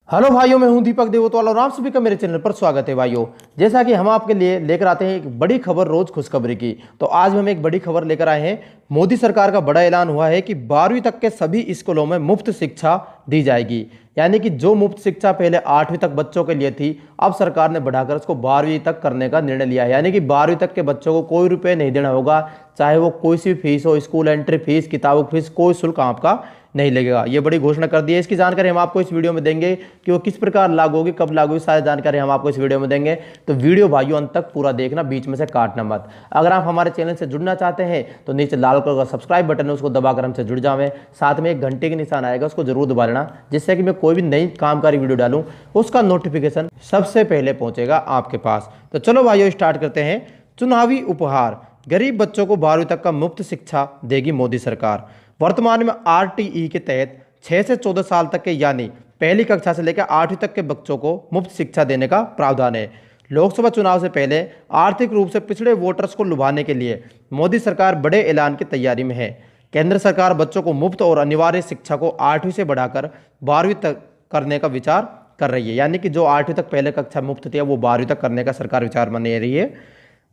Hello भाइयों, मैं हूं दीपक देवोतवाल और आप सभी का मेरे चैनल पर स्वागत है। भाइयों, जैसा कि हम आपके लिए लेकर आते हैं एक बड़ी खबर रोज खुशखबरी की, तो आज हम एक बड़ी खबर लेकर आए हैं। मोदी सरकार का बड़ा ऐलान हुआ है कि 12वीं तक के सभी स्कूलों में मुफ्त शिक्षा दी जाएगी। यानी कि जो मुफ्त शिक्षा पहले 8वीं तक बच्चों के लिए थी, अब सरकार ने बढ़ाकर उसको 12वीं तक करने का निर्णय लिया है। यानी कि 12वीं तक के बच्चों को कोई रुपये नहीं देना होगा, चाहे वो कोई सी फीस हो, स्कूल एंट्री फीस, किताबों की फीस, कोई शुल्क आपका नहीं लगेगा। ये बड़ी घोषणा कर दी है। इसकी जानकारी हम आपको इस वीडियो में देंगे कि वो किस प्रकार लागू होगी, कब लागू होगी, सारी जानकारी हम आपको इस वीडियो में देंगे। तो वीडियो भाइयों अंत तक पूरा देखना, बीच में से काटना मत। अगर आप हमारे चैनल से जुड़ना चाहते हैं तो नीचे लाल कलर का सब्सक्राइब बटन है, उसको दबाकर हमसे जुड़ जाएं। साथ में एक घंटे के निशान आएगा, उसको जरूर दबा लेना, जिससे कि मैं कोई भी नई कामकारी वीडियो डालूं उसका नोटिफिकेशन सबसे पहले पहुंचेगा आपके पास। तो चलो भाइयों स्टार्ट करते हैं। चुनावी उपहार, गरीब बच्चों को 12वीं तक का मुफ्त शिक्षा देगी मोदी सरकार। वर्तमान में RTE के तहत 6 से 14 साल तक के यानी पहली कक्षा से लेकर 8वीं तक के बच्चों को मुफ्त शिक्षा देने का प्रावधान है। लोकसभा चुनाव से पहले आर्थिक रूप से पिछड़े वोटर्स को लुभाने के लिए मोदी सरकार बड़े ऐलान की तैयारी में है। केंद्र सरकार बच्चों को मुफ्त और अनिवार्य शिक्षा को 8वीं से बढ़ाकर 12वीं तक करने का विचार कर रही है। यानी कि जो 8वीं तक पहले कक्षा मुफ्त थी, वो 12वीं तक करने का सरकार विचार बना रही है।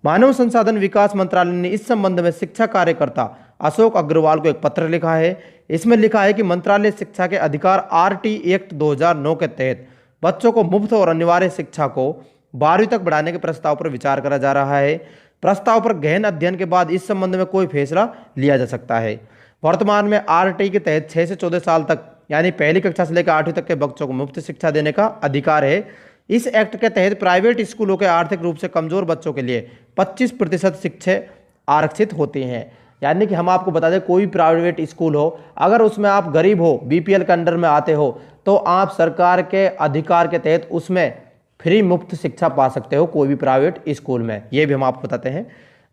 मानव संसाधन विकास मंत्रालय ने इस संबंध में शिक्षा कार्यकर्ता अशोक अग्रवाल को एक पत्र लिखा है। इसमें लिखा है कि मंत्रालय शिक्षा के अधिकार RTE एक्ट 2009 के तहत बच्चों को मुफ्त और अनिवार्य शिक्षा को 12वीं तक बढ़ाने के प्रस्ताव पर विचार करा जा रहा है। प्रस्ताव पर गहन अध्ययन के बाद इस संबंध में कोई फैसला लिया जा सकता है। वर्तमान में RTE के तहत 6 से 14 साल तक यानी पहली कक्षा से लेकर 8वीं तक के बच्चों को मुफ्त शिक्षा देने का अधिकार है। इस एक्ट के तहत प्राइवेट स्कूलों के आर्थिक रूप से कमजोर बच्चों के लिए 25% शिक्षाएं आरक्षित होती हैं। यानी कि हम आपको बता दें, कोई प्राइवेट स्कूल हो, अगर उसमें आप गरीब हो, BPL के अंडर में आते हो, तो आप सरकार के अधिकार के तहत उसमें फ्री मुफ्त शिक्षा पा सकते हो कोई भी प्राइवेट स्कूल में। ये भी हम आपको बताते हैं।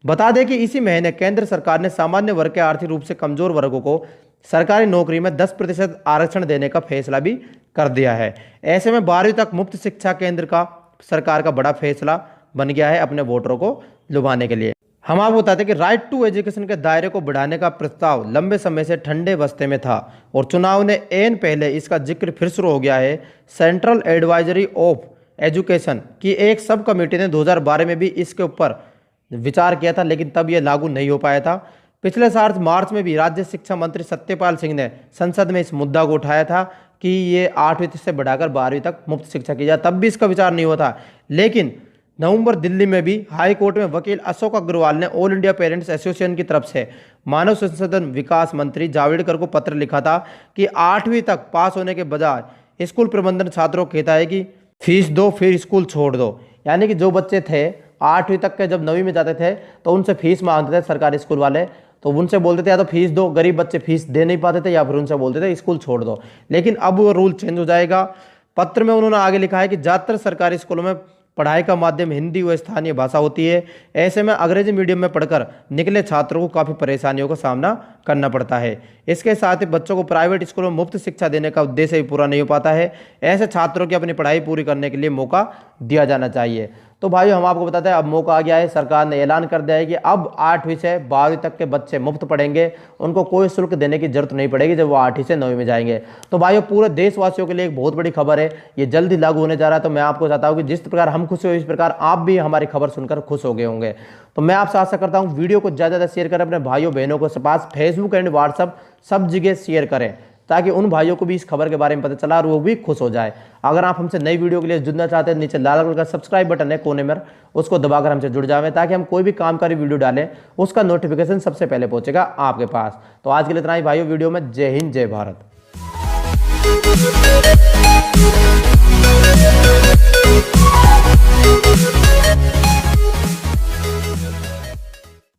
बता दें कि इसी महीने केंद्र सरकार ने सामान्य वर्ग के आर्थिक रूप से कमजोर वर्गों को सरकारी नौकरी में 10% आरक्षण देने का फैसला भी कर दिया है। ऐसे में 12वीं तक मुफ्त शिक्षा केंद्र का सरकार का बड़ा फैसला बन गया है अपने वोटरों को लुभाने के लिए। हम आपको बताते हैं कि राइट टू एजुकेशन के दायरे को बढ़ाने का प्रस्ताव लंबे समय से ठंडे बस्ते में था और चुनाव ने एन पहले इसका जिक्र फिर शुरू हो गया है। सेंट्रल एडवाइजरी ऑफ एजुकेशन की एक सब कमेटी ने 2012 में भी इसके ऊपर विचार किया था, लेकिन तब यह लागू नहीं हो पाया था। पिछले साल मार्च में भी राज्य शिक्षा मंत्री सत्यपाल सिंह ने संसद में इस मुद्दा को उठाया था कि ये 8वीं से बढ़ाकर 12वीं तक मुफ्त शिक्षा की जाए, तब भी इसका विचार नहीं हुआ था। लेकिन नवंबर दिल्ली में भी हाई कोर्ट में वकील अशोक अग्रवाल ने ऑल इंडिया पेरेंट्स एसोसिएशन की तरफ से मानव संसाधन विकास मंत्री जावड़ेकर को पत्र लिखा था कि 8वीं तक पास होने के बजाय स्कूल प्रबंधन छात्रों को कहता है कि फीस दो फिर स्कूल छोड़ दो। यानी कि जो बच्चे थे 8वीं तक के, जब 9वीं में जाते थे तो उनसे फीस मांगते थे सरकारी स्कूल वाले, तो उनसे बोलते थे या तो फीस दो, गरीब बच्चे फीस दे नहीं पाते थे, या फिर उनसे बोलते थे स्कूल छोड़ दो। लेकिन अब वो रूल चेंज हो जाएगा। पत्र में उन्होंने आगे लिखा है कि ज़्यादातर सरकारी स्कूलों में पढ़ाई का माध्यम हिंदी व स्थानीय भाषा होती है। ऐसे में अंग्रेजी मीडियम में पढ़कर निकले छात्रों को काफ़ी परेशानियों का सामना करना पड़ता है। इसके साथ ही बच्चों को प्राइवेट स्कूलों में मुफ्त शिक्षा देने का उद्देश्य भी पूरा नहीं हो पाता है। ऐसे छात्रों की अपनी पढ़ाई पूरी करने के लिए मौका दिया जाना चाहिए। तो भाई हम आपको बताते हैं, अब मौका आ गया है। सरकार ने ऐलान कर दिया है कि अब 8वीं से 12वीं तक के बच्चे मुफ्त पढ़ेंगे, उनको कोई शुल्क देने की जरूरत नहीं पड़ेगी जब वो 8वीं से 9वीं में जाएंगे। तो भाइयों, पूरे देशवासियों के लिए एक बहुत बड़ी खबर है, ये जल्द ही लागू होने जा रहा है। तो मैं आपको चाहता हूँ कि जिस प्रकार हम खुश हुए, इस प्रकार आप भी हमारी खबर सुनकर खुश हो गए होंगे। तो मैं आपसे आशा करता हूँ वीडियो को ज़्यादा से शेयर करें, अपने भाइयों बहनों के पास फेसबुक एंड व्हाट्सअप सब जगह शेयर करें, ताकि उन भाइयों को भी इस खबर के बारे में पता चला और वो भी खुश हो जाए। अगर आप हमसे नई वीडियो के लिए जुड़ना चाहते हैं, नीचे लाल कलर का सब्सक्राइब बटन है कोने में, उसको दबाकर हमसे जुड़ जाएं, ताकि हम कोई भी कामकारी वीडियो डालें उसका नोटिफिकेशन सबसे पहले पहुंचेगा आपके पास। तो आज के लिए इतना ही भाइयों वीडियो में। जय हिंद, जय भारत।